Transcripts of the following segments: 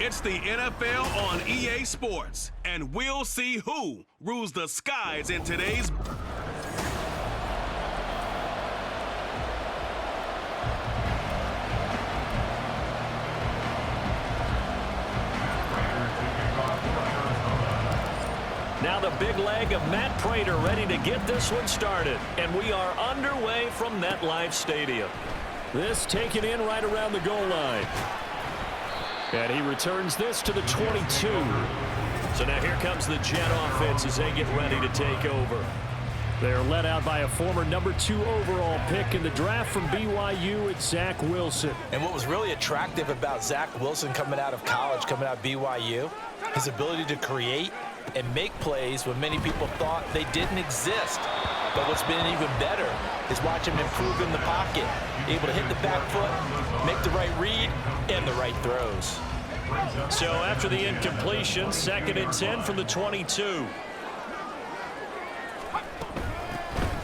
It's the NFL on EA Sports, and we'll see who rules the skies in today's. Now the big leg of Matt Prater ready to get this one started. And we are underway from MetLife Stadium. This taken in right around the goal line. And he returns this to the 22. So now here comes the Jet offense as they get ready to take over. They're led out by a former #2 overall pick in the draft from BYU. It's Zach Wilson. And what was really attractive about Zach Wilson coming out of college, coming out of BYU, his ability to create and make plays when many people thought they didn't exist. But what's been even better is watch him improve in the pocket, able to hit the back foot, make the right read, and the right throws. So after the incompletion, 2nd and 10 from the 22.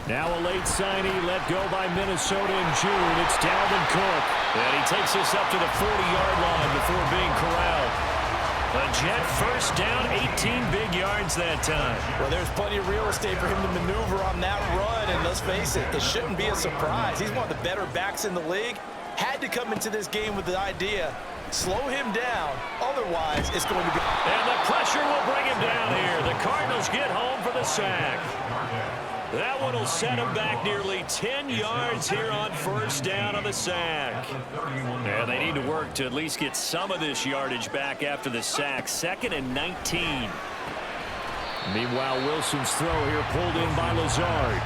Now a late signee let go by Minnesota in June. It's Dalvin Cook. And he takes this up to the 40-yard line before being corralled. A Jet first down, 18 big yards that time. Well, there's plenty of real estate for him to maneuver on that run, and let's face it, it shouldn't be a surprise. He's one of the better backs in the league. Had to come into this game with the idea, slow him down, otherwise it's going to be... And the pressure will bring him down here. The Cardinals get home for the sack. That one will set him back nearly 10 yards here on first down on the sack. And they need to work to at least get some of this yardage back after the sack. 2nd and 19. Meanwhile, Wilson's throw here pulled in by Lazard.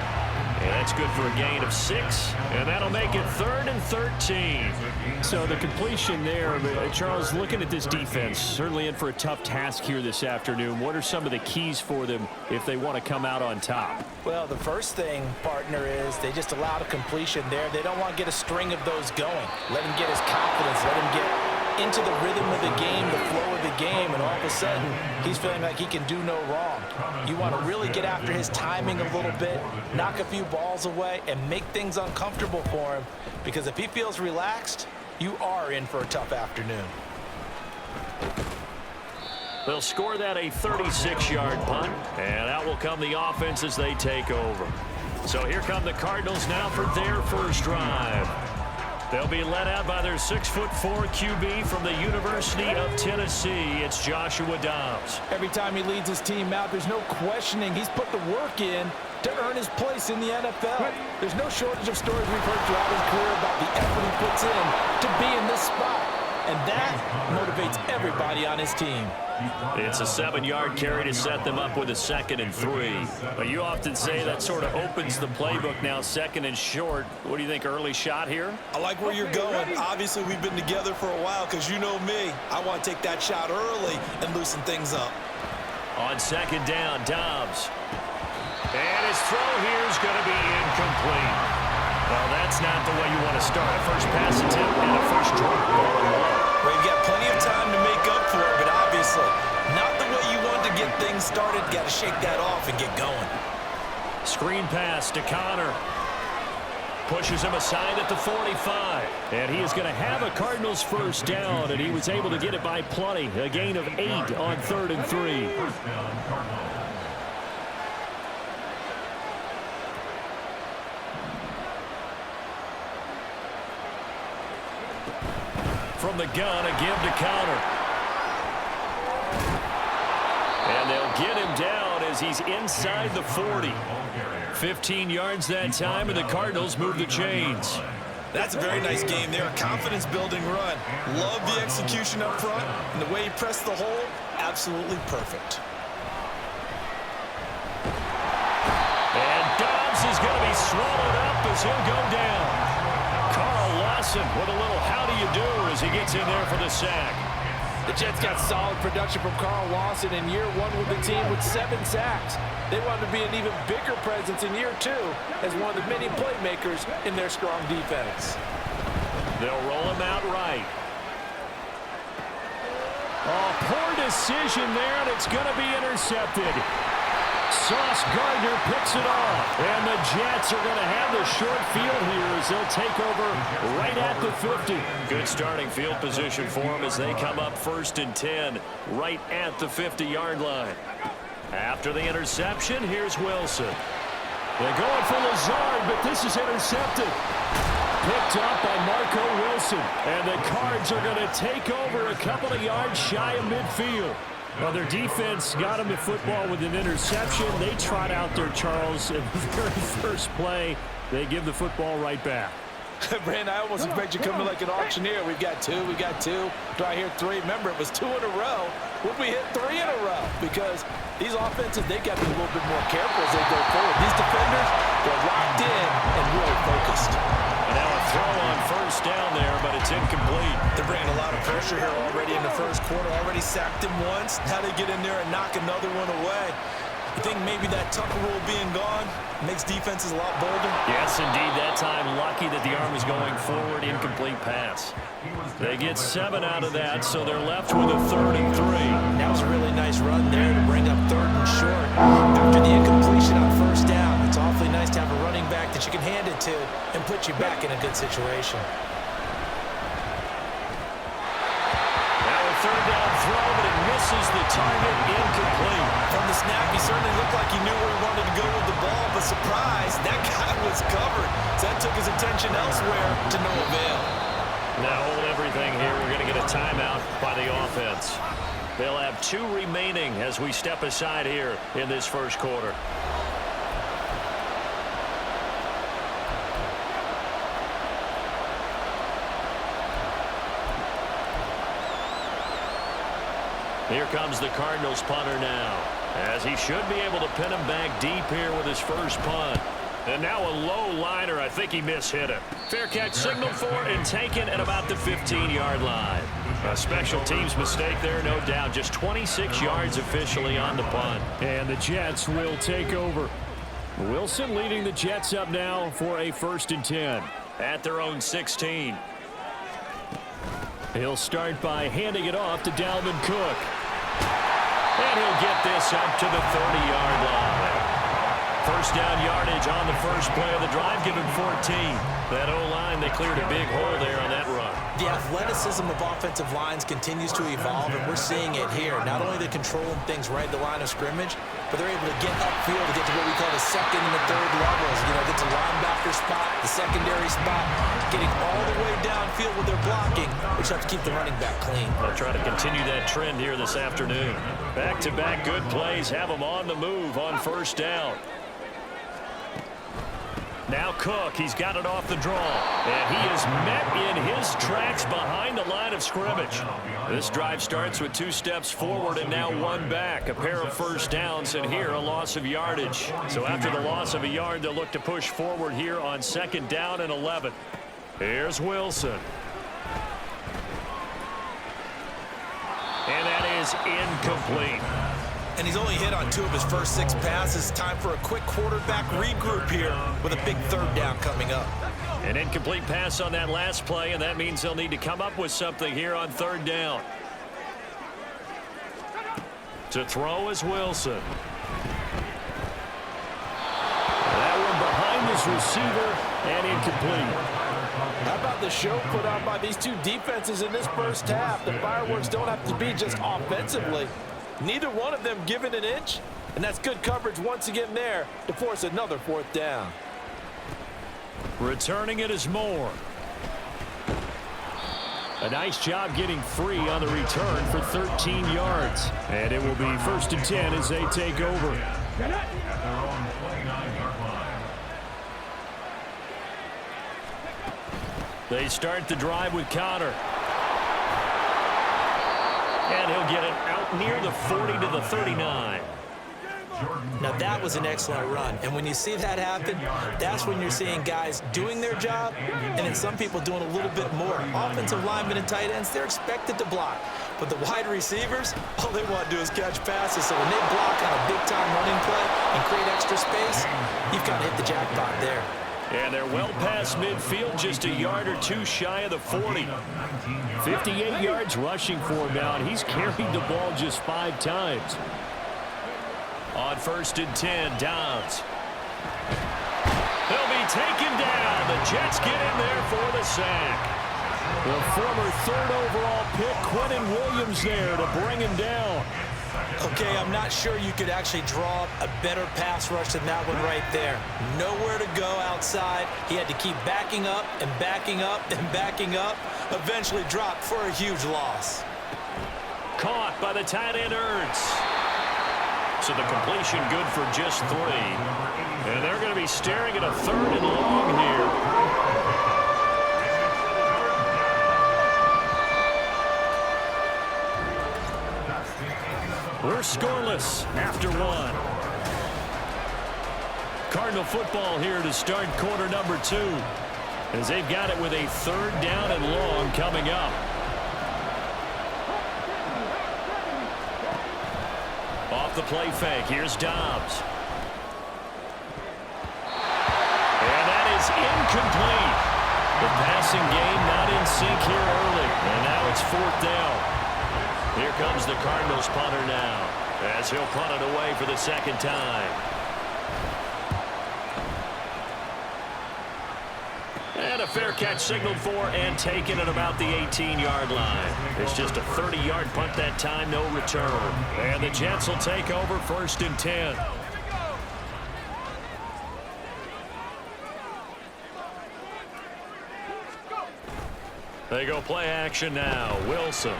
And that's good for a gain of 6. And that'll make it 3rd and 13. So the completion there, Charles, looking at this defense, certainly in for a tough task here this afternoon. What are some of the keys for them if they want to come out on top? Well, the first thing, partner, is they just allowed a completion there. They don't want to get a string of those going. Let him get his confidence. Let him get into the rhythm of the game, the flow of the game, and all of a sudden, he's feeling like he can do no wrong. You want to really get after his timing a little bit, knock a few balls away, and make things uncomfortable for him, because if he feels relaxed, you are in for a tough afternoon. They'll score that a 36-yard punt, and out will come the offense as they take over. So here come the Cardinals now for their first drive. They'll be led out by their 6'4" QB from the University of Tennessee. It's Joshua Dobbs. Every time he leads his team out, there's no questioning. He's put the work in to earn his place in the NFL. There's no shortage of stories we've heard throughout his career about the effort he puts in to be in this spot. And that motivates everybody on his team. It's a 7-yard carry to set them up with a 2nd and 3. But you often say that sort of opens the playbook now, 2nd and short. What do you think, early shot here? I like where you're going. Obviously, we've been together for a while because you know me. I want to take that shot early and loosen things up. On 2nd down, Dobbs. And his throw here is going to be incomplete. Well, that's not the way you want to start a first pass attempt and a first drop ball. Well, you've got plenty of time to make up for it, but obviously not the way you want to get things started. Got to shake that off and get going. Screen pass to Connor. Pushes him aside at the 45. And he is going to have a Cardinals first down, and he was able to get it by plenty. A gain of 8 on 3rd and 3. From the gun, a give to Connor. And they'll get him down as he's inside the 40. 15 yards that time, and the Cardinals move the chains. That's a very nice game there. A confidence-building run. Love the execution up front, and the way he pressed the hole, absolutely perfect. And Dobbs is going to be swallowed up as he'll go down. Carl Lawson with a little how do you do as he gets in there for the sack. The Jets got solid production from Carl Lawson in year 1 with the team with 7 sacks. They want to be an even bigger presence in year 2 as one of the many playmakers in their strong defense. They'll roll him out right. Oh, poor decision there, and it's going to be intercepted. Sauce Gardner picks it off. And the Jets are going to have the short field here as they'll take over right at the 50. Good starting field position for them as they come up 1st and 10 right at the 50-yard line. After the interception, here's Wilson. They're going for Lazard, but this is intercepted. Picked up by Marco Wilson. And the Cards are going to take over a couple of yards shy of midfield. Well, their defense got them the football with an interception. They trot out there, Charles, in the very first play. They give the football right back. Brandon, I almost expect you coming like an auctioneer. We've got two. Do I hear three? Remember, it was 2 in a row. Would we hit 3 in a row? Because these offenses, they got to be a little bit more careful as they go forward. These defenders, they're locked in and really focused. And now a throw on 1st down there, but it's incomplete. They're bringing a lot of pressure here already in the 1st quarter. Already sacked him once. Now they get in there and knock another one away. You think maybe that Tucker rule being gone makes defenses a lot bolder? Yes, indeed. That time, lucky that the arm was going forward. Incomplete pass. They get 7 out of that, so they're left with a 3rd and 3. That was a really nice run there to bring up 3rd and short. After the incompletion on 1st down, it's awfully nice to have a running back that you can hand it to and put you back in a good situation. Now a 3rd down throw, but it misses the target. Incomplete. From the snap, he certainly looked like he knew where he wanted to go with the ball, but surprise, that guy was covered. So that took his attention elsewhere to no avail. Now hold everything here. We're going to get a timeout by the offense. They'll have 2 remaining as we step aside here in this 1st quarter. Here comes the Cardinals punter now, as he should be able to pin him back deep here with his 1st punt. And now a low liner. I think he mishit it. Fair catch signaled for and taken at about the 15-yard line. A special teams mistake there, no doubt. Just 26 yards officially on the punt. And the Jets will take over. Wilson leading the Jets up now for a 1st and 10 at their own 16. He'll start by handing it off to Dalvin Cook. And he'll get this up to the 30-yard line. 1st down yardage on the 1st play of the drive, give him 14. That O-line, they cleared a big hole there on that run. The athleticism of offensive lines continues to evolve, and we're seeing it here. Not only they're controlling things right at the line of scrimmage, but they're able to get upfield to get to what we call the 2nd and the 3rd levels. You know, get to linebacker spot, the secondary spot, getting all the way downfield with their blocking, which have to keep the running back clean. They'll try to continue that trend here this afternoon. Back-to-back good plays have them on the move on 1st down. Now Cook, he's got it off the draw. And he is met in his tracks behind the line of scrimmage. This drive starts with 2 steps forward and now 1 back. A pair of 1st downs, and here a loss of yardage. So after the loss of a yard, they'll look to push forward here on 2nd down and 11. Here's Wilson. And that is incomplete. And he's only hit on 2 of his first 6 passes. Time for a quick quarterback regroup here with a big 3rd down coming up. An incomplete pass on that last play, and that means they'll need to come up with something here on 3rd down. To throw is Wilson. That one behind his receiver and incomplete. How about the show put on by these 2 defenses in this 1st half? The fireworks don't have to be just offensively. Neither one of them given an inch, and that's good coverage once again there to force another 4th down. Returning it is Moore. A nice job getting free on the return for 13 yards. And it will be 1st and 10 as they take over. They start the drive with Connor. And he'll get it out near the 40 to the 39. Now that was an excellent run, and when you see that happen, that's when you're seeing guys doing their job and then some people doing a little bit more. Offensive linemen and tight ends, they're expected to block, but the wide receivers, all they want to do is catch passes. So when they block on a big-time running play and create extra space, you've got to hit the jackpot there. And they're well past midfield, just a yard or 2 shy of the 40. 58 yards rushing for him now, and he's carried the ball just 5 times. On 1st and 10, Dobbs. He'll be taken down. The Jets get in there for the sack. The former 3rd overall pick, Quentin Williams, there to bring him down. Okay, I'm not sure you could actually draw up a better pass rush than that one right there. Nowhere to go outside. He had to keep backing up and backing up and backing up. Eventually dropped for a huge loss. Caught by the tight end, Ertz. So the completion good for just 3. And they're going to be staring at a 3rd and long here. We're scoreless after 1. Cardinal football here to start quarter number 2. As they've got it with a 3rd down and long coming up. Off the play fake, here's Dobbs. And that is incomplete. The passing game not in sync here early. And now it's 4th down. Here comes the Cardinals punter now, as he'll punt it away for the 2nd time. And a fair catch signaled for and taken at about the 18-yard line. It's just a 30-yard punt that time, no return. And the Jets will take over 1st and 10. They go play action now. Wilson.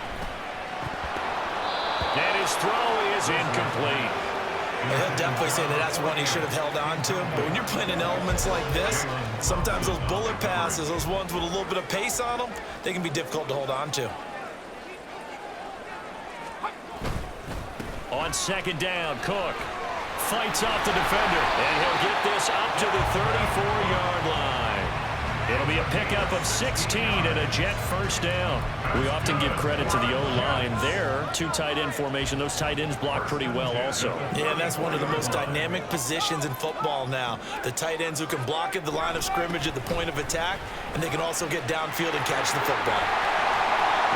And his throw is incomplete. He'll definitely say that that's one he should have held on to. But when you're playing in elements like this, sometimes those bullet passes, those ones with a little bit of pace on them, they can be difficult to hold on to. On 2nd down, Cook fights off the defender. And he'll get this up to the 34-yard line. It'll be a pickup of 16 and a Jet 1st down. We often give credit to the O-line there. 2 tight end formation. Those tight ends block pretty well also. Yeah, and that's one of the most dynamic positions in football now. The tight ends who can block at the line of scrimmage at the point of attack, and they can also get downfield and catch the football.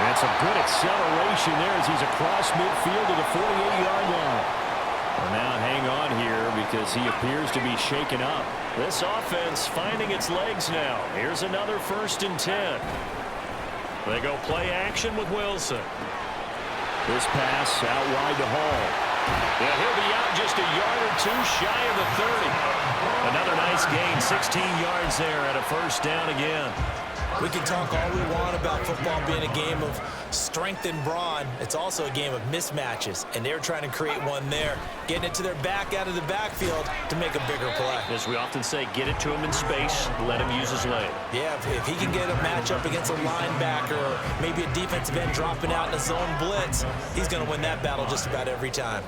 And some good acceleration there as he's across midfield to the 48-yard line. Well, now hang on here because he appears to be shaken up. This offense finding its legs now. Here's another 1st and 10. They go play action with Wilson. This pass out wide to Hall. Yeah, he'll be out just a yard or 2 shy of the 30. Another nice gain, 16 yards there at a 1st down again. We can talk all we want about football being a game of strength and brawn. It's also a game of mismatches, and they're trying to create one there, getting it to their back out of the backfield to make a bigger play. As we often say, get it to him in space, let him use his leg. Yeah, if he can get a matchup against a linebacker or maybe a defensive end dropping out in a zone blitz, he's going to win that battle just about every time.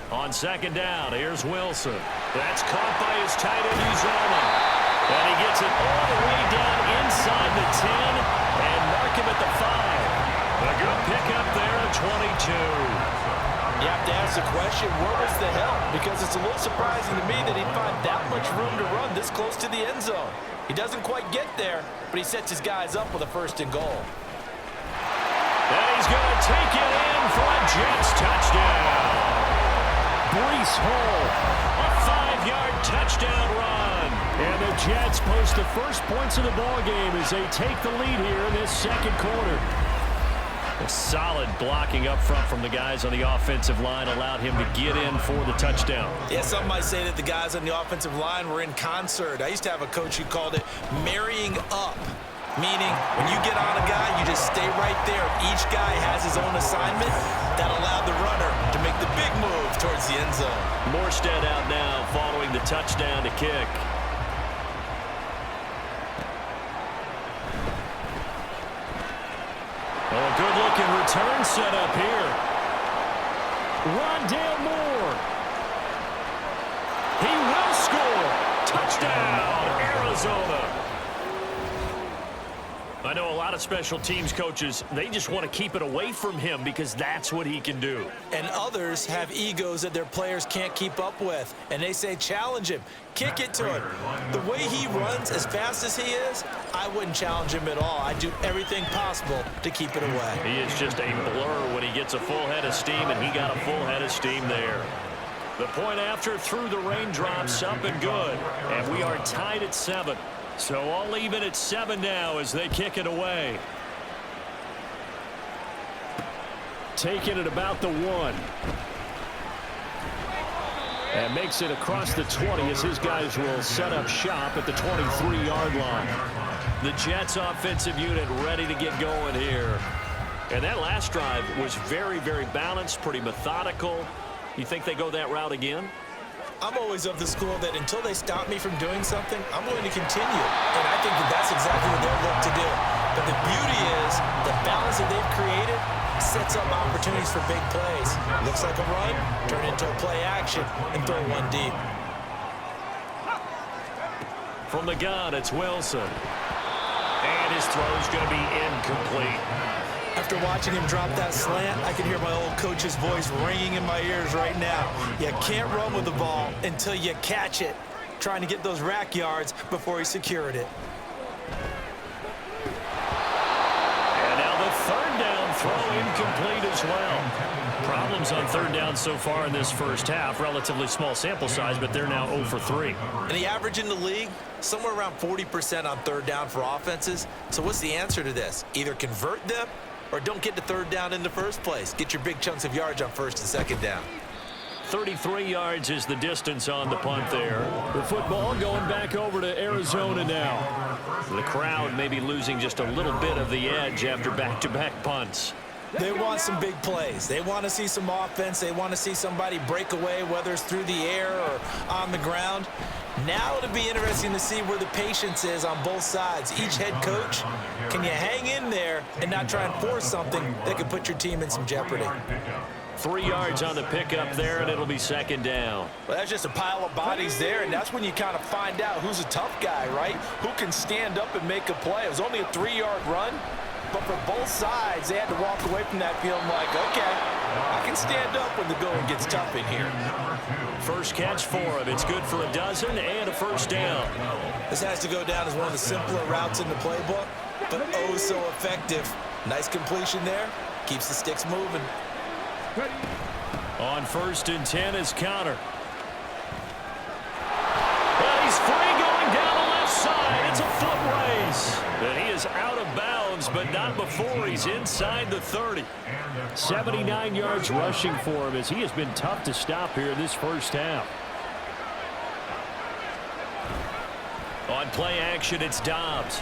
On 2nd down, here's Wilson. That's caught by his tight end, Uzoma. And he gets it all the way down inside the 10 and mark him at the 5. A good pickup there at 22. You have to ask the question, where was the help? Because it's a little surprising to me that he'd find that much room to run this close to the end zone. He doesn't quite get there, but he sets his guys up with a 1st and goal. And he's going to take it in for a Jets touchdown. Breece Hall, a 5-yard touchdown run. and the Jets post the first points of the ball game as they take the lead here in this 2nd quarter. A solid blocking up front from the guys on the offensive line allowed him to get in for the touchdown. Yeah, some might say that the guys on the offensive line were in concert. I used to have a coach who called it marrying up, meaning when you get on a guy, you just stay right there. Each guy has his own assignment. That allowed the runner to make the big move towards the end zone. Morstead out now following the touchdown to kick. Oh, a good-looking return set up here. Rondale Moore. He will score. Touchdown, Arizona. I know a lot of special teams coaches, they just want to keep it away from him because that's what he can do. And others have egos that their players can't keep up with. And they say, challenge him. Kick it to him. The way he runs as fast as he is, I wouldn't challenge him at all. I'd do everything possible to keep it away. He is just a blur when he gets a full head of steam, and he got a full head of steam there. The point after through the raindrops, up and good. And we are tied at 7. So all even at 7 now as they kick it away. Taking it about the 1. And makes it across the 20 as his guys will set up shop at the 23-yard line. The Jets offensive unit ready to get going here. And that last drive was very, very balanced, pretty methodical. You think they go that route again? I'm always of the school that until they stop me from doing something, I'm going to continue. And I think that that's exactly what they'll look to do. But the beauty is the balance that they've created sets up opportunities for big plays. Looks like a run, turn into a play action, and throw one deep. From the gun, it's Wilson. And his throw's going to be incomplete. After watching him drop that slant, I can hear my old coach's voice ringing in my ears right now. You can't run with the ball until you catch it. Trying to get those rack yards before he secured it. And now the third down throw incomplete as well. Problems on third down so far in this first half. Relatively small sample size, but they're now 0 for 3. And the average in the league, somewhere around 40% on third down for offenses. So what's the answer to this? Either convert them or don't get to third down in the first place. Get your big chunks of yards on first and second down. 33 yards is the distance on the punt there. The football going back over to Arizona now. The crowd may be losing just a little bit of the edge after back-to-back punts. They want some big plays. They want to see some offense. They want to see somebody break away, whether it's through the air or on the ground. Now it'll be interesting to see where the patience is on both sides. Each head coach, can you hang in there and not try and force something that could put your team in some jeopardy? 3 yards on the pickup there, and it'll be second down. Well, that's just a pile of bodies there, and that's when you kind of find out who's a tough guy, right? Who can stand up and make a play. It was only a 3-yard run, but for both sides, they had to walk away from that field like, okay, I can stand up when the going gets tough in here. First catch for him. It's good for a dozen and a first down. This has to go down as one of the simpler routes in the playbook, but oh so effective. Nice completion there. Keeps the sticks moving. On first and 10 is Connor. And he's free going down the left side. It's a foot race. And he is out of bounds, but not before he's inside the 30. 79 yards rushing for him as he has been tough to stop here in this first half. On play action, it's Dobbs.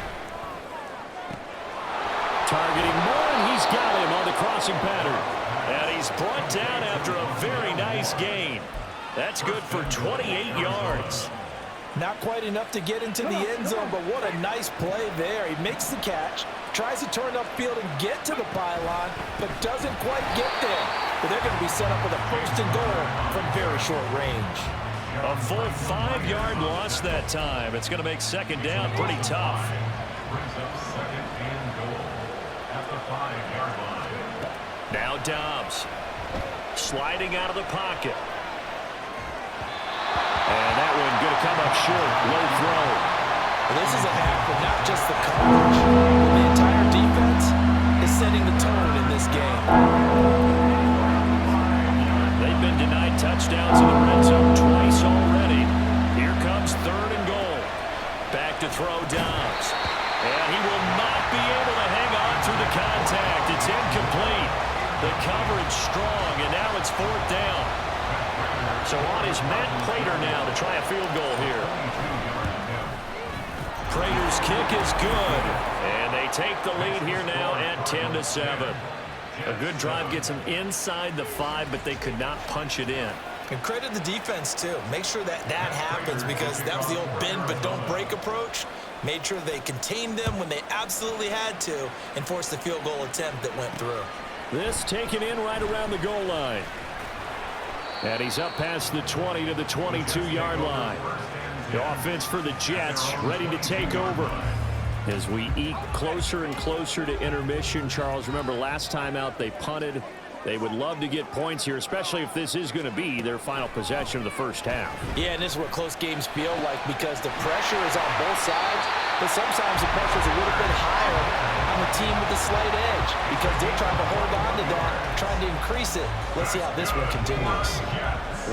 Targeting more, and he's got him on the crossing pattern. And he's brought down after a very nice gain. That's good for 28 yards. Not quite enough to get into the end zone, but what a nice play there. He makes the catch, tries to turn upfield and get to the pylon, but doesn't quite get there. But they're going to be set up with a first and goal from very short range. A full 5-yard loss that time. It's going to make second down pretty tough. Now Dobbs sliding out of the pocket. And that one going to come up short. Low throw. Well, this is a half, but not just the coverage. The entire defense is setting the tone in this game. They've been denied touchdowns in the red zone twice already. Here comes third and goal. Back to throw Dobbs. And he will not be able to hang on through the contact. It's incomplete. The coverage strong, and now it's fourth down. So on is Matt Prater now to try a field goal here. Prater's kick is good, and they take the lead here now at 10-7. A good drive gets them inside the 5, but they could not punch it in. And credit the defense, too. Make sure that that happens because that was the old bend but don't break approach. Made sure they contained them when they absolutely had to and forced the field goal attempt that went through. This taken in right around the goal line. And he's up past the 20 to the 22-yard line. The offense for the Jets ready to take over. As we eke closer and closer to intermission, Charles, remember last time out they punted. They would love to get points here, especially if this is going to be their final possession of the first half. Yeah, and this is what close games feel like because the pressure is on both sides, but sometimes the pressure is a little bit higher on the team with the slight edge because they're trying to hold on to that, trying to increase it. Let's see how this one continues.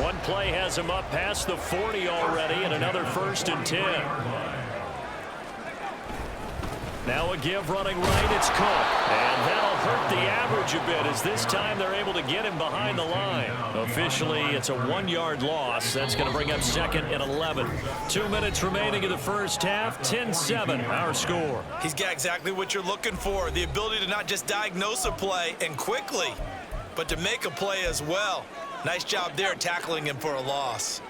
One play has him up past the 40 already, and another 1st and 10. Now a give running right, it's Cook. And that'll hurt the average a bit as this time they're able to get him behind the line. Officially, it's a 1-yard loss. That's going to bring up 2nd and 11. 2 minutes remaining in the first half, 10-7, our score. He's got exactly what you're looking for, the ability to not just diagnose a play and quickly, but to make a play as well. Nice job there tackling him for a loss.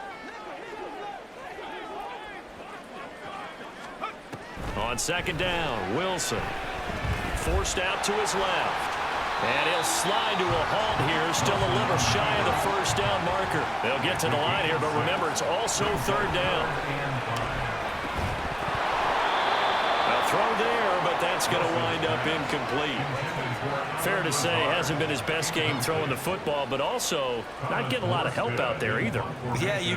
On 2nd down, Wilson forced out to his left. And he'll slide to a halt here, still a little shy of the 1st down marker. They'll get to the line here, but remember, it's also 3rd down. A throw there, but that's going to wind up incomplete. Fair to say, hasn't been his best game throwing the football, but also not getting a lot of help out there either. Yeah, you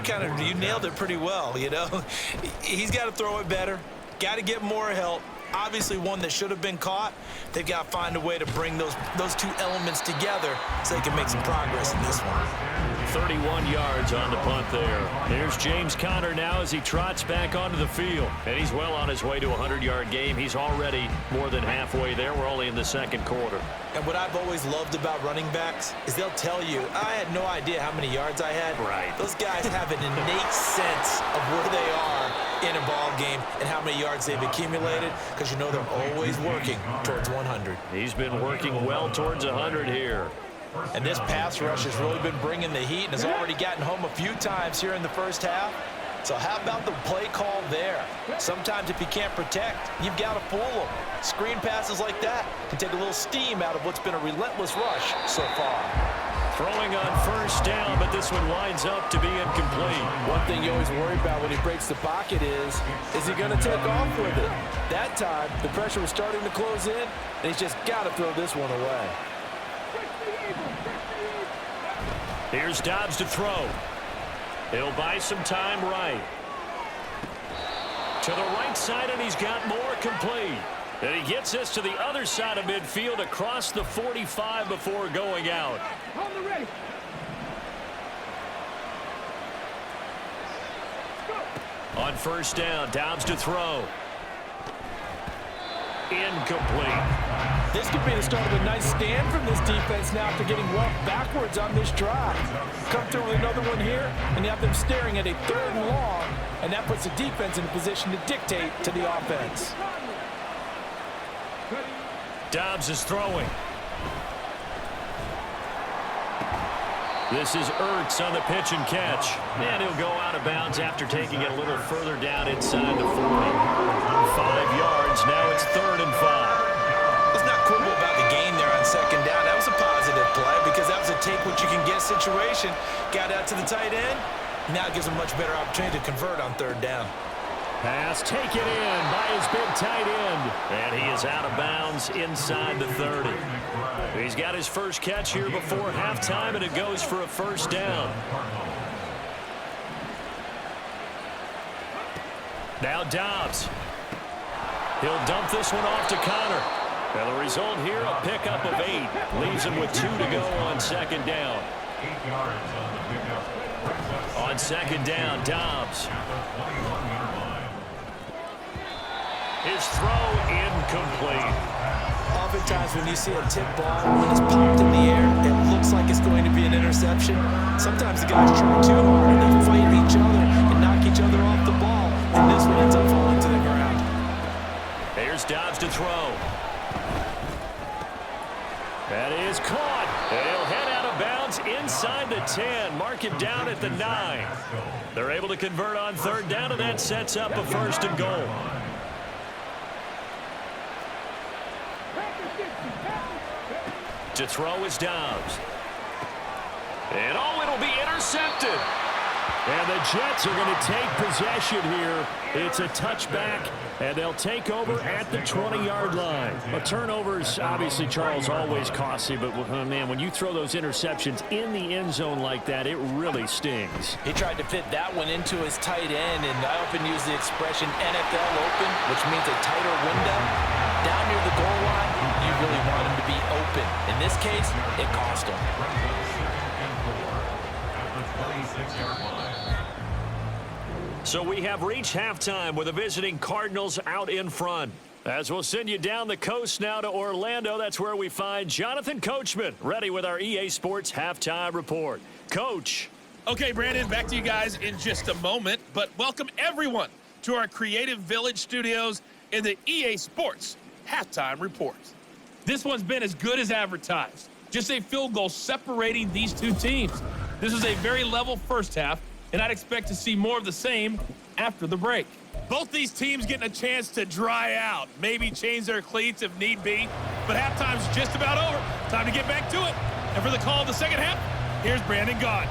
nailed it pretty well, you know. He's got to throw it better. Got to get more help. Obviously one that should have been caught. They've got to find a way to bring those two elements together so they can make some progress in this one. 31 yards on the punt there. There's James Conner now as he trots back onto the field. And he's well on his way to a 100-yard game. He's already more than halfway there. We're only in the 2nd quarter. And what I've always loved about running backs is they'll tell you, I had no idea how many yards I had. Right. Those guys have an innate sense of where they are in a ball game and how many yards they've accumulated because you know they're always working towards 100. He's been working well towards 100 here. And this pass rush has really been bringing the heat and has already gotten home a few times here in the first half. So how about the play call there? Sometimes if you can't protect, you've got to fool them. Screen passes like that can take a little steam out of what's been a relentless rush so far. Throwing on 1st down, but this one winds up to be incomplete. One thing you always worry about when he breaks the pocket is he going to take off with it? That time, the pressure was starting to close in, and he's just got to throw this one away. Here's Dobbs to throw. He'll buy some time right. To the right side, and he's got more complete. And he gets this to the other side of midfield across the 45 before going out. On 1st down, Dobbs to throw. Incomplete. This could be the start of a nice stand from this defense now after getting walked backwards on this drive. Come through with another one here, and you have them staring at a 3rd and long, and that puts the defense in a position to dictate to the offense. Dobbs is throwing. This is Ertz on the pitch and catch. And he'll go out of bounds after taking it a little further down inside the 40. 5 yards, now it's 3rd and 5. Let's not quibble about the gain there on 2nd down. That was a positive play because that was a take-what-you-can-get situation. Got out to the tight end. Now it gives him a much better opportunity to convert on 3rd down. Pass taken in by his big tight end. And he is out of bounds inside the 30. He's got his first catch here before halftime, and it goes for a 1st down. Now Dobbs. He'll dump this one off to Conner. And the result here, a pickup of 8. Leaves him with 2 to go on 2nd down. On 2nd down, Dobbs. His throw incomplete. Oftentimes when you see a tip ball, when it's popped in the air, it looks like it's going to be an interception. Sometimes the guys try too hard and they fight each other and knock each other off the ball, and this one ends up falling to the ground. Here's Dobbs to throw. That is caught. And he'll head out of bounds inside the 10. Mark him down at the 9. They're able to convert on 3rd down, and that sets up a 1st and goal. To throw is Dobbs. And it'll be intercepted. And the Jets are going to take possession here. It's a touchback, and they'll take over at the 20-yard line. But turnovers, obviously, Charles, always costly. But, man, when you throw those interceptions in the end zone like that, it really stings. He tried to fit that one into his tight end, and I often use the expression NFL open, which means a tighter window. Down near the goal line, you really want him to be open. In this case, it cost him. So we have reached halftime with the visiting Cardinals out in front. As we'll send you down the coast now to Orlando, that's where we find Jonathan Coachman, ready with our EA Sports Halftime Report. Coach. Okay, Brandon, back to you guys in just a moment, but welcome everyone to our Creative Village studios in the EA Sports Halftime Report. This one's been as good as advertised. Just a field goal separating these two teams. This is a very level first half, and I'd expect to see more of the same after the break. Both these teams getting a chance to dry out, maybe change their cleats if need be, but halftime's just about over. Time to get back to it. And for the call of the second half, here's Brandon Gaudin.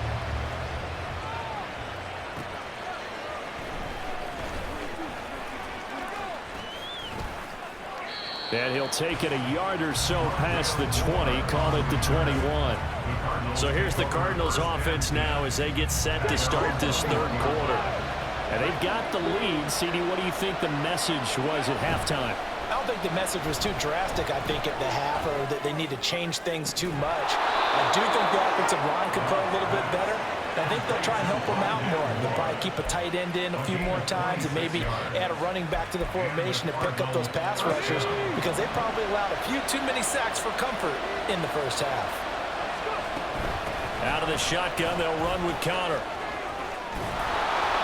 And he'll take it a yard or so past the 20, call it the 21. So here's the Cardinals offense now as they get set to start this third quarter. And they've got the lead. CD, what do you think the message was at halftime? I don't think the message was too drastic, I think, at the half, or that they need to change things too much. I do think the offensive line could play a little bit better. I think they'll try and help them out more. They'll probably keep a tight end in a few more times and maybe add a running back to the formation to pick up those pass rushers, because they probably allowed a few too many sacks for comfort in the first half. Out of the shotgun, they'll run with Connor.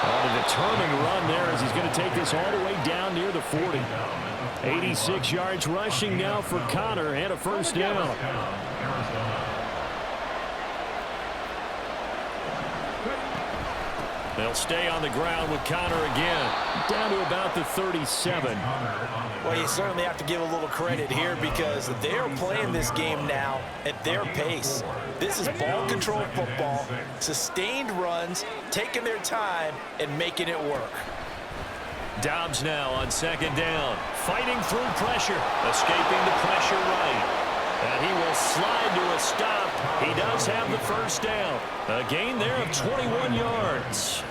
On a determined run there as he's going to take this all the way down near the 40. 86 yards rushing now for Connor and a first down. They'll stay on the ground with Connor again. Down to about the 37. Well, you certainly have to give a little credit here because they're playing this game now at their pace. This is ball control football, sustained runs, taking their time, and making it work. Dobbs now on second down. Fighting through pressure. Escaping the pressure right. And he will slide to a stop. He does have the first down. A gain there of 21 yards.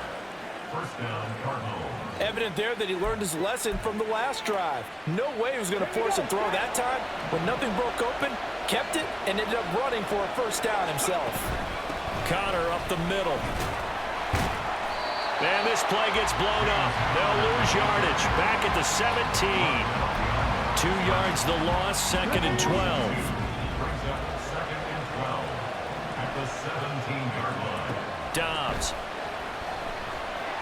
First down, Cardinals. Evident there that he learned his lesson from the last drive. No way he was going to force a throw that time. When nothing broke open, kept it, and ended up running for a first down himself. Connor up the middle. And this play gets blown up. They'll lose yardage. Back at the 17. 2 yards the loss, second and 12. Brings up second and 12 at the 17-yard line. Dobbs.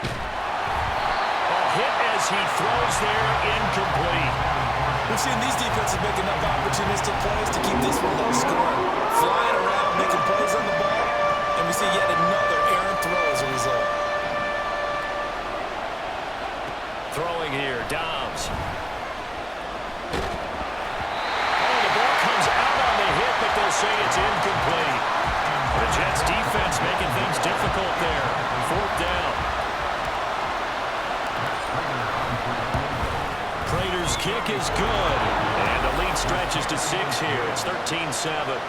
A hit as he throws there, incomplete. We've seen these defenses make enough opportunistic plays to keep this one low scoring. Flying around, making plays on the ball, and we see yet another errant throw as a result. Throwing here, Dobbs. Oh, the ball comes out on the hit, but they'll say it's incomplete. The Jets defense making things difficult there. Fourth down. Prater's kick is good. And the lead stretches to 6 here. It's 13-7.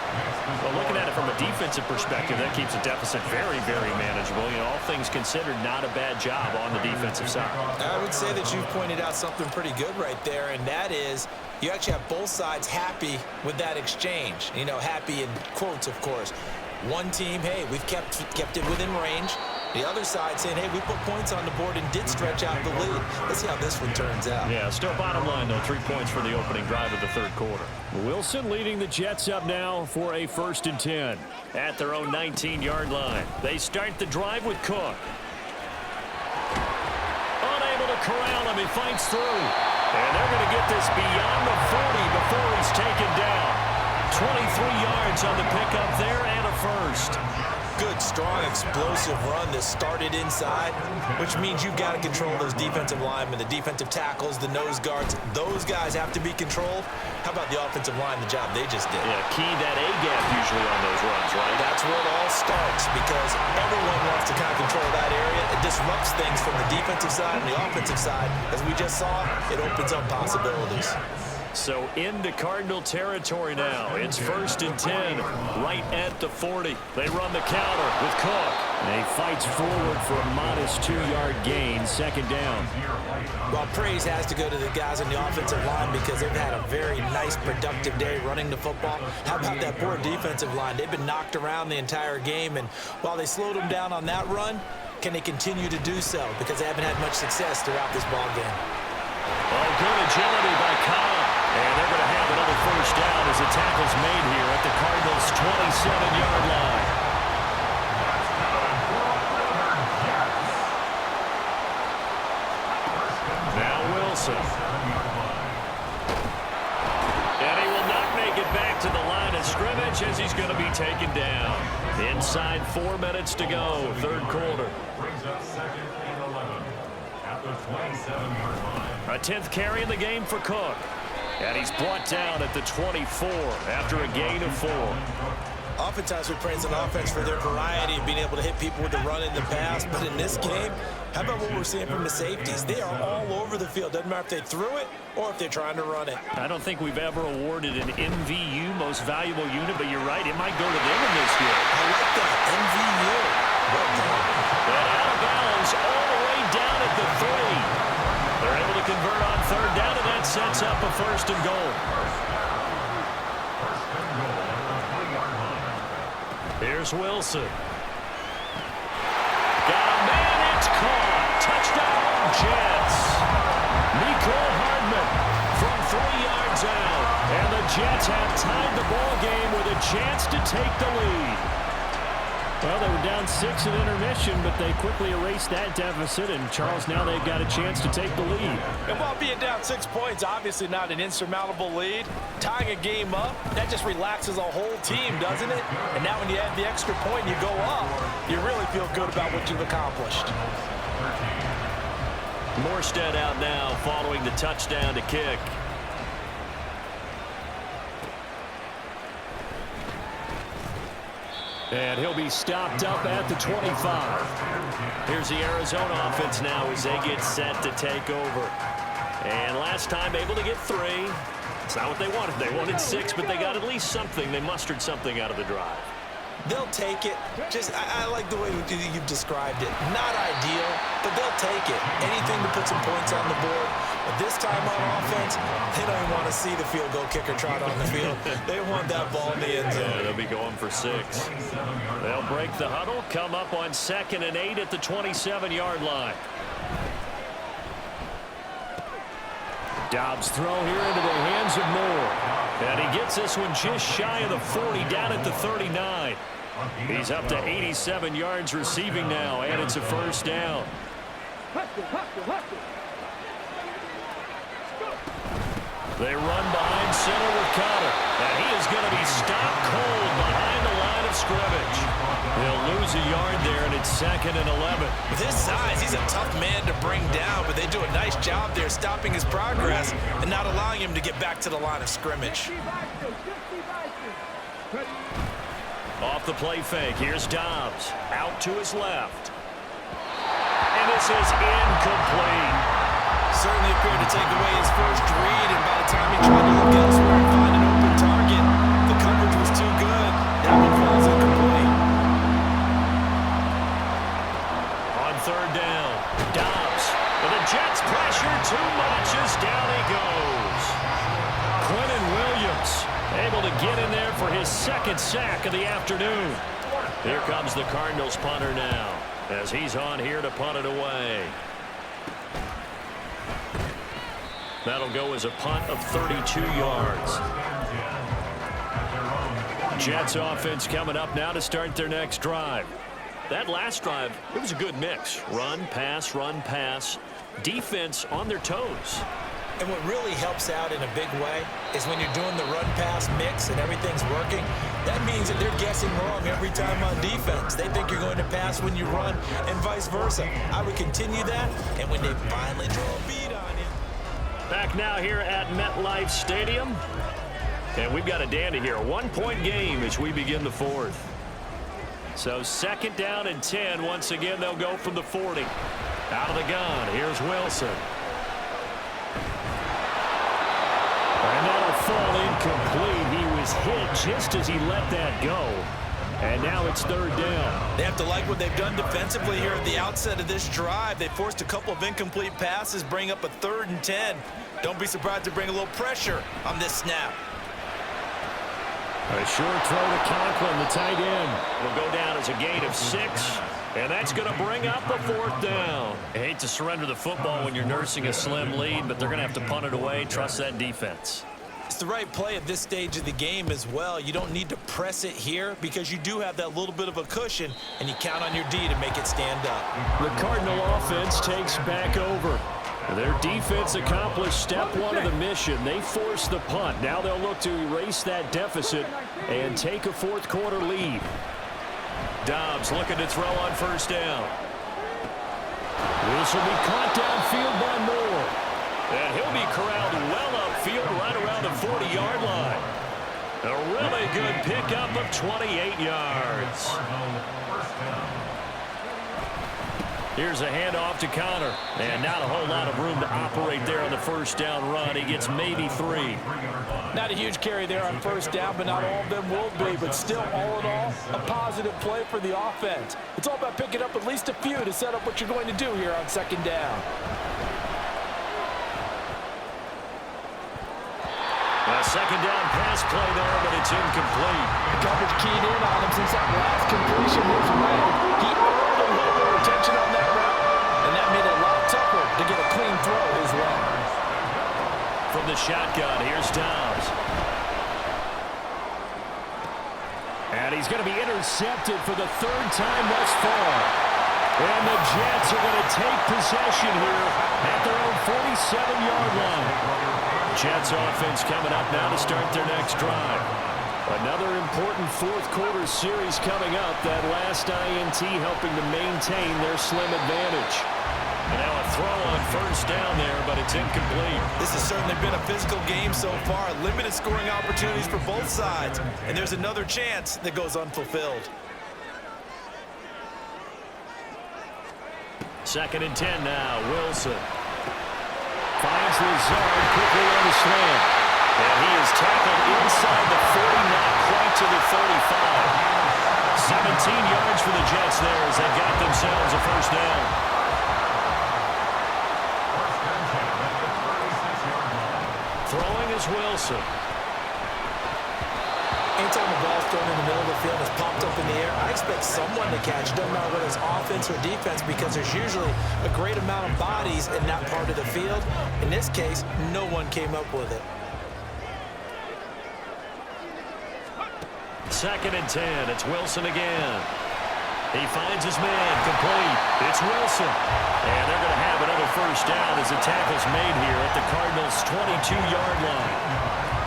Well, looking at it from a defensive perspective, that keeps the deficit very, very manageable. You know, all things considered, not a bad job on the defensive side. I would say that you've pointed out something pretty good right there, and that is you actually have both sides happy with that exchange. You know, happy in quotes, of course. One team, hey, we've kept it within range. The other side saying, hey, we put points on the board and did stretch out the lead. Let's see how this one turns out. Yeah, still bottom line, though, 3 points for the opening drive of the third quarter. Wilson leading the Jets up now for a 1st and 10 at their own 19-yard line. They start the drive with Cook. Unable to corral him. He fights through. And they're going to get this beyond the 40 before he's taken down. 23 yards on the pickup there and a first. good, strong, explosive run that started inside, which means you've got to control those defensive linemen, the defensive tackles, the nose guards. Those guys have to be controlled. How about the offensive line, the job they just did? Yeah, key that A-gap usually on those runs, right? That's where it all starts because everyone wants to kind of control that area. It disrupts things from the defensive side and the offensive side. As we just saw, it opens up possibilities. So into Cardinal territory now. It's 1st and 10, right at the 40. They run the counter with Cook. And he fights forward for a modest 2-yard gain, 2nd down. Well, praise has to go to the guys on the offensive line because they've had a very nice, productive day running the football. How about that poor defensive line? They've been knocked around the entire game, and while they slowed them down on that run, can they continue to do so? Because they haven't had much success throughout this ball game. Oh, good agility by Cobb. And they're going to have another 1st down as the tackle's made here at the Cardinals' 27-yard line. Now Wilson. And he will not make it back to the line of scrimmage as he's going to be taken down. Inside 4 minutes to go, 3rd quarter. A 10th carry in the game for Cook. And he's brought down at the 24 after a gain of 4. Oftentimes we praise an offense for their variety of being able to hit people with the run and the pass. But in this game, how about what we're seeing from the safeties? They are all over the field. Doesn't matter if they threw it or if they're trying to run it. I don't think we've ever awarded an MVU, most valuable unit, but you're right, it might go to them in this game. I like that, MVU. Well done. And out of bounds all the way down at the 3. They're able to convert on 3rd down, and that sets up a 1st and goal. Here's Wilson. Got a man, it's caught. Touchdown, Jets. Nicole Hardman from 3 yards out. And the Jets have tied the ball game with a chance to take the lead. Well, they were down 6 at intermission, but they quickly erased that deficit, and Charles, now they've got a chance to take the lead. And while being down 6 points, obviously not an insurmountable lead, tying a game up, that just relaxes a whole team, doesn't it? And now when you add the extra point and you go up, you really feel good about what you've accomplished. Morstead out now following the touchdown to kick. And he'll be stopped up at the 25. Here's the Arizona offense now as they get set to take over. And last time able to get 3. It's not what they wanted. They wanted 6, but they got at least something. They mustered something out of the drive. They'll take it. I like the way you've described it. Not ideal, but they'll take it. Anything to put some points on the board. But this time on offense, they don't even want to see the field goal kicker trot on the field. They want that ball in the end zone. Yeah, they'll be going for 6. They'll break the huddle, come up on 2nd and 8 at the 27-yard line. Dobbs throw here into the hands of Moore. And he gets this one just shy of the 40, down at the 39. He's up to 87 yards receiving now, and it's a 1st down. They run behind center with Cotter, and he is going to be stopped cold behind the line of scrimmage. They'll lose a yard there, and it's 2nd and 11. With his size, he's a tough man to bring down, but they do a nice job there stopping his progress and not allowing him to get back to the line of scrimmage. Off the play fake, here's Dobbs. Out to his left. And this is incomplete. Certainly appeared to take away his first read, and by the time he tried to look elsewhere and find an open target, the coverage was too good. That one falls incomplete. On 3rd down, Dobbs. And the Jets pressure too much as down he goes. Quentin Williams able to get in there for his 2nd sack of the afternoon. Here comes the Cardinals punter now as he's on here to punt it away. That'll go as a punt of 32 yards. Jets offense coming up now to start their next drive. That last drive, it was a good mix. Run, pass, defense on their toes. And what really helps out in a big way is when you're doing the run-pass mix and everything's working, that means that they're guessing wrong every time on defense. They think you're going to pass when you run and vice versa. I would continue that, and when they finally draw a bead on you. Back now here at MetLife Stadium. And we've got a dandy here. A 1-point game as we begin the fourth. So 2nd down and 10. Once again, they'll go from the 40. Out of the gun. Here's Wilson. And that'll fall incomplete. He was hit just as he let that go. And now it's 3rd down. They have to like what they've done defensively here at the outset of this drive. They forced a couple of incomplete passes, bring up a 3rd and 10. Don't be surprised to bring a little pressure on this snap. A short throw to Conklin, the tight end. Will go down as a gain of 6. And that's going to bring up the 4th down. I hate to surrender the football when you're nursing a slim lead, but they're going to have to punt it away. Trust that defense. It's the right play at this stage of the game as well. You don't need to press it here because you do have that little bit of a cushion, and you count on your D to make it stand up. The Cardinal offense takes back over. Their defense accomplished step 1 of the mission. They forced the punt. Now they'll look to erase that deficit and take a 4th quarter lead. Dobbs looking to throw on 1st down. This will be caught downfield by Moore. And he'll be corralled well upfield right around the 40-yard line. A really good pickup of 28 yards. Here's a handoff to Connor. And not a whole lot of room to operate there on the 1st down run. He gets maybe 3. Not a huge carry there on 1st down, but not all of them will be. But still, all in all, a positive play for the offense. It's all about picking up at least a few to set up what you're going to do here on 2nd down. A 2nd down pass play there, but it's incomplete. The coverage keyed in on him since that last completion was made. He earned a little more attention on that route, and that made it a lot tougher to get a clean throw his way. From the shotgun, here's Dobbs. And he's going to be intercepted for the 3rd time thus far. And the Jets are going to take possession here at their own 47-yard line. Jets offense coming up now to start their next drive. Another important 4th quarter series coming up. That last INT helping to maintain their slim advantage. And now a throw on 1st down there, but it's incomplete. This has certainly been a physical game so far. Limited scoring opportunities for both sides. And there's another chance that goes unfulfilled. 2nd and 10 now. Wilson finds Lazard quickly on the slant. And he is tackled inside the 40, not quite to the 35. 17 yards for the Jets there as they got themselves a 1st down. Throwing is Wilson. Anytime the ball's thrown in the middle of the field, it's popped up in the air, I expect someone to catch. Doesn't matter whether it's offense or defense, because there's usually a great amount of bodies in that part of the field. In this case, no one came up with it. 2nd and 10. It's Wilson again. He finds his man complete. It's Wilson. And they're going to have another 1st down as the tackle's made here at the Cardinals' 22-yard line.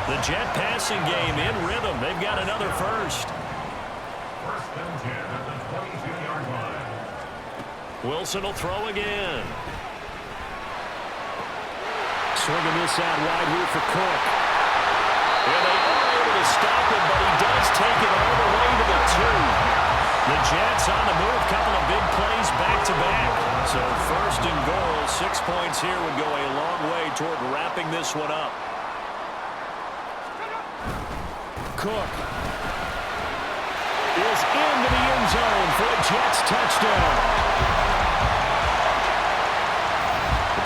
The Jet passing game in rhythm. They've got another 1st. 1st and 10 at the 22-yard line. Wilson will throw again. Swinging this out wide here for Cook. And they are able to stop him, but he does take it all the way to the 2. The Jets on the move. Couple of big plays back-to-back. So 1st and goal. 6 points here would go a long way toward wrapping this one up. Cook is into the end zone for a Jets touchdown.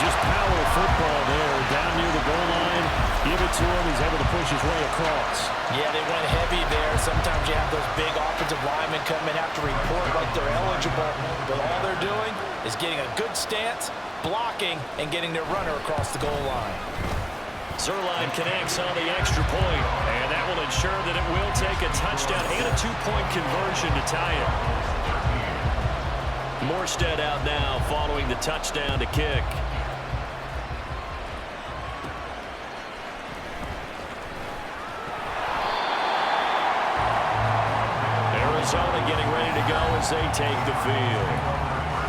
Just power football there, down near the goal line. Give it to him. He's able to push his way across. Yeah, they went heavy there. Sometimes you have those big offensive linemen come in, have to report like they're eligible. But all they're doing is getting a good stance, blocking, and getting their runner across the goal line. Zerline connects on the extra point, and that will ensure that it will take a touchdown and a 2-point conversion to tie it. Morstead out now following the touchdown to kick. go as they take the field.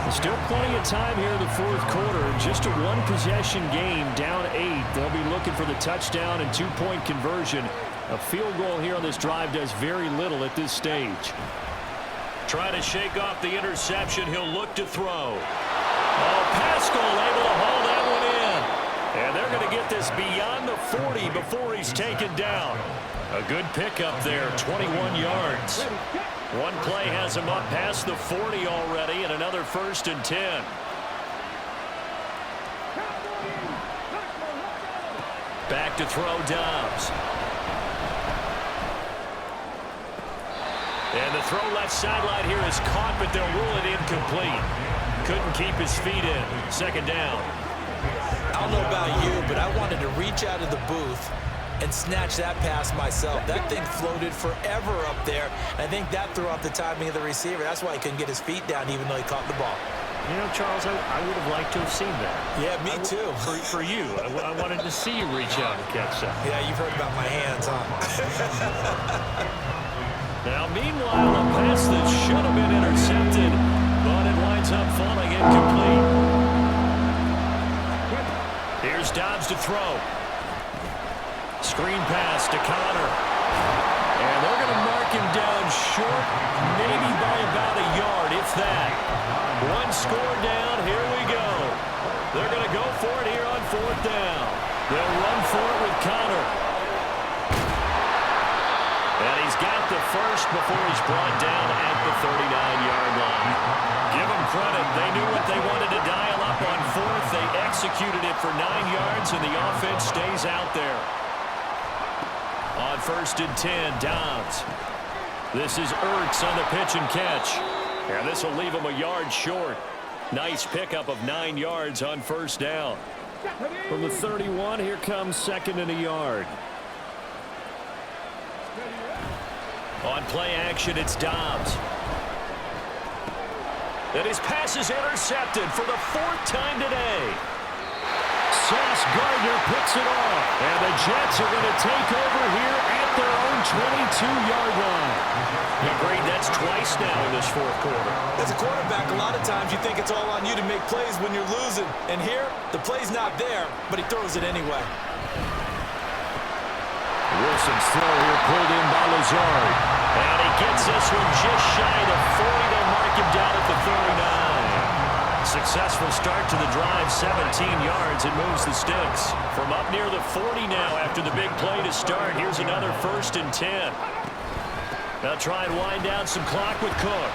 There's still plenty of time here in the fourth quarter. Just a one-possession game, down 8. They'll be looking for the touchdown and two-point conversion. A field goal here on this drive does very little at this stage. Trying to shake off the interception. He'll look to throw. Oh, Pascal able to haul that one in. And they're going to get this beyond the 40 before he's taken down. A good pickup there, 21 yards. One play has him up past the 40 already, and another 1st and 10. Back to throw Dobbs. And the throw left sideline here is caught, but they'll rule it incomplete. Couldn't keep his feet in. 2nd down. I don't know about you, but I wanted to reach out of the booth and snatch that pass myself. That thing floated forever up there. I think that threw off the timing of the receiver. That's why he couldn't get his feet down even though he caught the ball. You know, Charles, I would have liked to have seen that. Yeah, me too. For you. I wanted to see you reach out and catch that. Yeah, you've heard about my hands, huh? Now, meanwhile, a pass that should have been intercepted, but it winds up falling incomplete. Here's Dobbs to throw. Screen pass to Connor. And they're going to mark him down short, maybe by about a yard, if that. One score down, here we go. They're going to go for it here on 4th down. They'll run for it with Connor. And he's got the first before he's brought down at the 39-yard line. Give them credit. They knew what they wanted to dial up on 4th. They executed it for 9 yards, and the offense stays out there. On 1st and 10, Dobbs. This is Ertz on the pitch and catch. And this will leave him a yard short. Nice pickup of 9 yards on 1st down. From the 31, here comes 2nd and a yard. On play action, it's Dobbs. And his pass is intercepted for the 4th time today. Sauce Gardner picks it off. And the Jets are going to take over here at their own 22-yard line. Agreed, that's twice now in this 4th quarter. As a quarterback, a lot of times you think it's all on you to make plays when you're losing. And here, the play's not there, but he throws it anyway. Wilson's throw here pulled in by Lazard. And he gets this one just shy of 40. They'll mark him down at the 39. Successful start to the drive, 17 yards, and moves the sticks. From up near the 40 now after the big play to start. Here's another 1st and 10. They'll try and wind down some clock with Cook.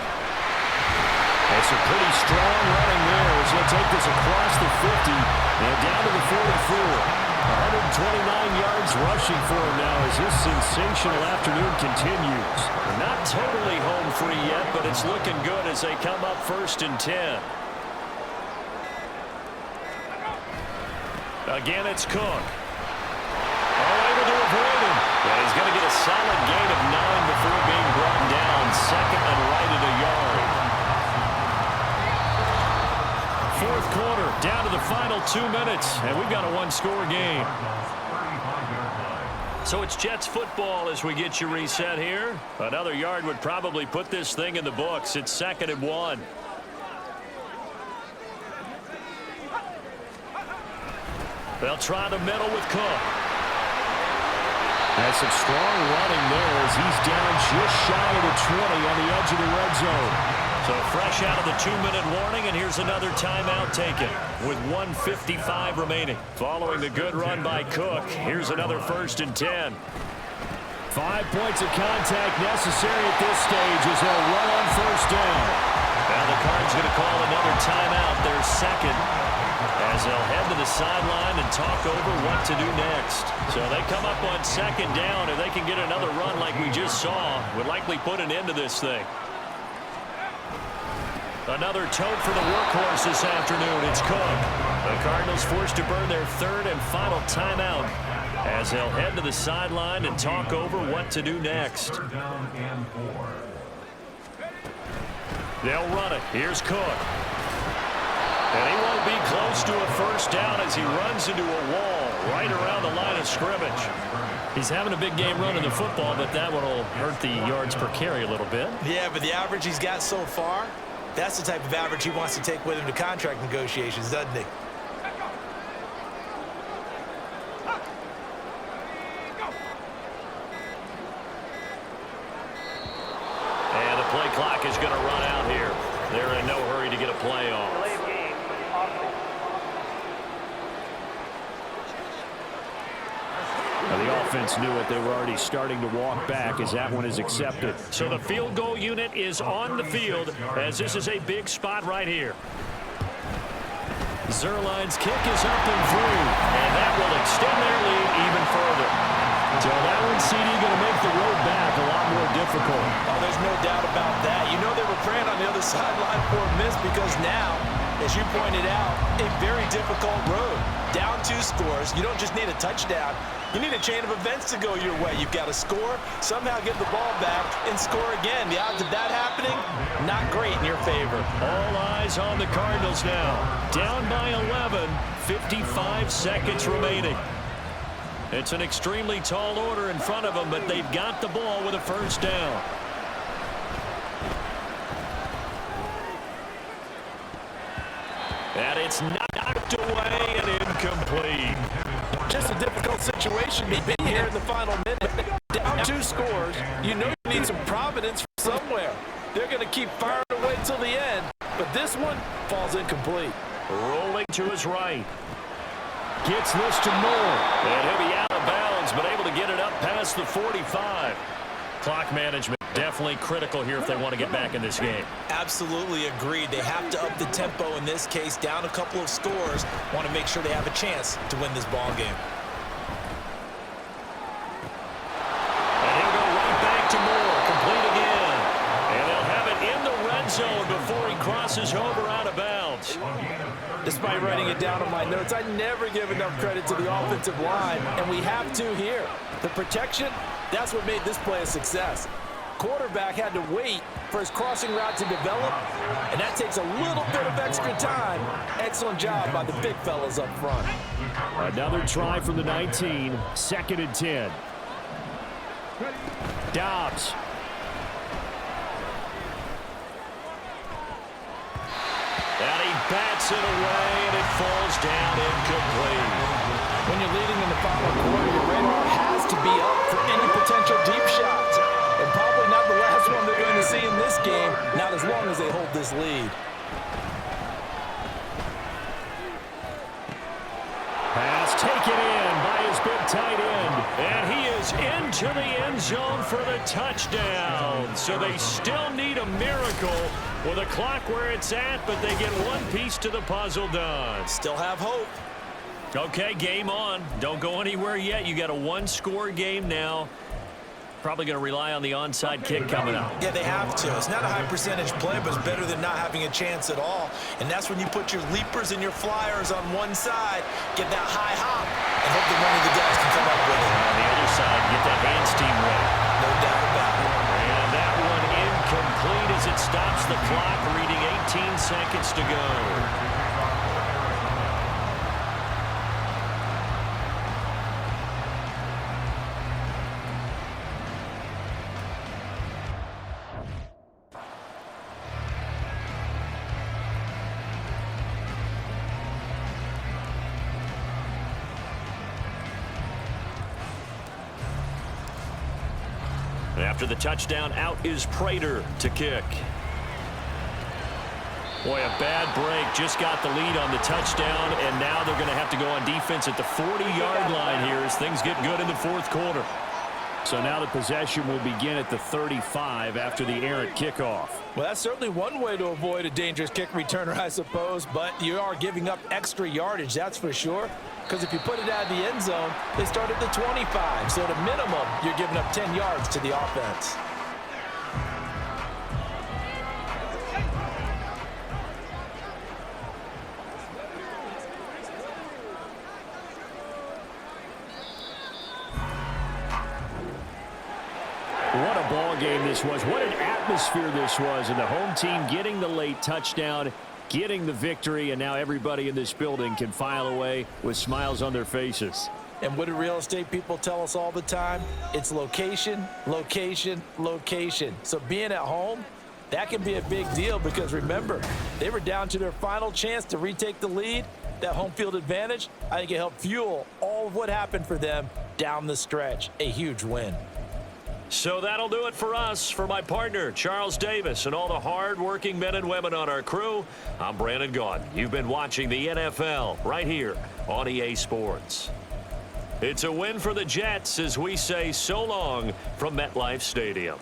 That's a pretty strong running there as he'll take this across the 50 and down to the 44. 129 yards rushing for him now as this sensational afternoon continues. Not totally home free yet, but it's looking good as they come up 1st and 10. Again, it's Cook. Able to avoid him. And he's going to get a solid gain of 9 before being brought down. 2nd and right at a yard. 4th quarter, down to the final 2 minutes, and we've got a one-score game. So it's Jets football as we get you reset here. Another yard would probably put this thing in the books. It's 2nd and 1. They'll try the middle with Cook. That's some strong running there as he's down just shy of the 20 on the edge of the red zone. So fresh out of the 2-minute warning, and here's another timeout taken with 1:55 remaining. Following the good run by Cook, here's another 1st and 10. 5 points of contact necessary at this stage as they'll run on 1st down. Now the Cards going to call another timeout, their 2nd, as they'll head to the sideline and talk over what to do next. So they come up on 2nd down, and they can get another run like we just saw. Would likely put an end to this thing. Another tote for the workhorse this afternoon. It's Cook. The Cardinals forced to burn their 3rd and final timeout as they'll head to the sideline and talk over what to do next. They'll run it. Here's Cook. And he won't be close to a 1st down as he runs into a wall right around the line of scrimmage. He's having a big game running the football, but that one will hurt the yards per carry a little bit. Yeah, but the average he's got so far, that's the type of average he wants to take with him to contract negotiations, doesn't he? And the play clock is going to run out here. They're in no hurry to get a play off. The offense knew it. They were already starting to walk back as that one is accepted. So the field goal unit is on the field as this is a big spot right here. Zerline's kick is up and through. And that will extend their lead even further. So that one, CD, going to make the road back a lot more difficult. Oh, there's no doubt about that. You know they were praying on the other sideline for a miss because now, as you pointed out, a very difficult road. Down 2 scores. You don't just need a touchdown. You need a chain of events to go your way. You've got to score, somehow get the ball back, and score again. The odds of that happening, not great in your favor. All eyes on the Cardinals now. Down by 11, 55 seconds remaining. It's an extremely tall order in front of them, but they've got the ball with a first down. And it's knocked away and incomplete. Just a difficult situation to be here in the final minute. Down 2 scores. You know you need some providence from somewhere. They're going to keep firing away till the end, but this one falls incomplete. Rolling to his right. Gets this to Moore. And he'll be out of bounds, but able to get it up past the 45. Clock management definitely critical here if they want to get back in this game. Absolutely agreed. They have to up the tempo in this case, down a couple of scores. Want to make sure they have a chance to win this ball game. And he'll go right back to Moore, complete again. And they'll have it in the red zone before he crosses over out of bounds. Despite writing it down on my notes, I never give enough credit to the offensive line, and we have to here. The protection, that's what made this play a success. Quarterback had to wait for his crossing route to develop, and that takes a little bit of extra time. Excellent job by the big fellas up front. Another try from the 19, 2nd and 10. Dobbs. And he bats it away, and it falls down incomplete. When you're leading in the final quarter, your radar has to be up for any potential deep shots. And probably not the last one they're going to see in this game, not as long as they hold this lead. Pass taken in by his big tight end. And he is into the end zone for the touchdown. So they still need a miracle with the clock where it's at, but they get one piece to the puzzle done. Still have hope. Okay, game on. Don't go anywhere yet. You got a 1-score game now. Probably going to rely on the onside kick coming up. Yeah, they have to. It's not a high percentage play, but it's better than not having a chance at all. And that's when you put your leapers and your flyers on one side, get that high hop, and hope that one of the guys can come up with it. On the other side, get that hands team ready. No doubt about it. And that one incomplete as it stops the clock, reading 18 seconds to go. After the touchdown, out is Prater to kick. Boy, a bad break. Just got the lead on the touchdown, and now they're going to have to go on defense at the 40-yard line here as things get good in the 4th quarter. So now the possession will begin at the 35 after the errant kickoff. Well, that's certainly one way to avoid a dangerous kick returner, I suppose, but you are giving up extra yardage, that's for sure. Because if you put it out of the end zone, they start at the 25. So at a minimum, you're giving up 10 yards to the offense. What a ball game this was. What an atmosphere this was. And the home team getting the late touchdown, getting the victory, and now everybody in this building can file away with smiles on their faces. And what do real estate people tell us all the time? It's location, location, location. So being at home, that can be a big deal because remember, they were down to their final chance to retake the lead. That home field advantage, I think it helped fuel all of what happened for them down the stretch. A huge win. So that'll do it for us. For my partner, Charles Davis, and all the hard-working men and women on our crew, I'm Brandon Gaudin. You've been watching the NFL right here on EA Sports. It's a win for the Jets as we say so long from MetLife Stadium.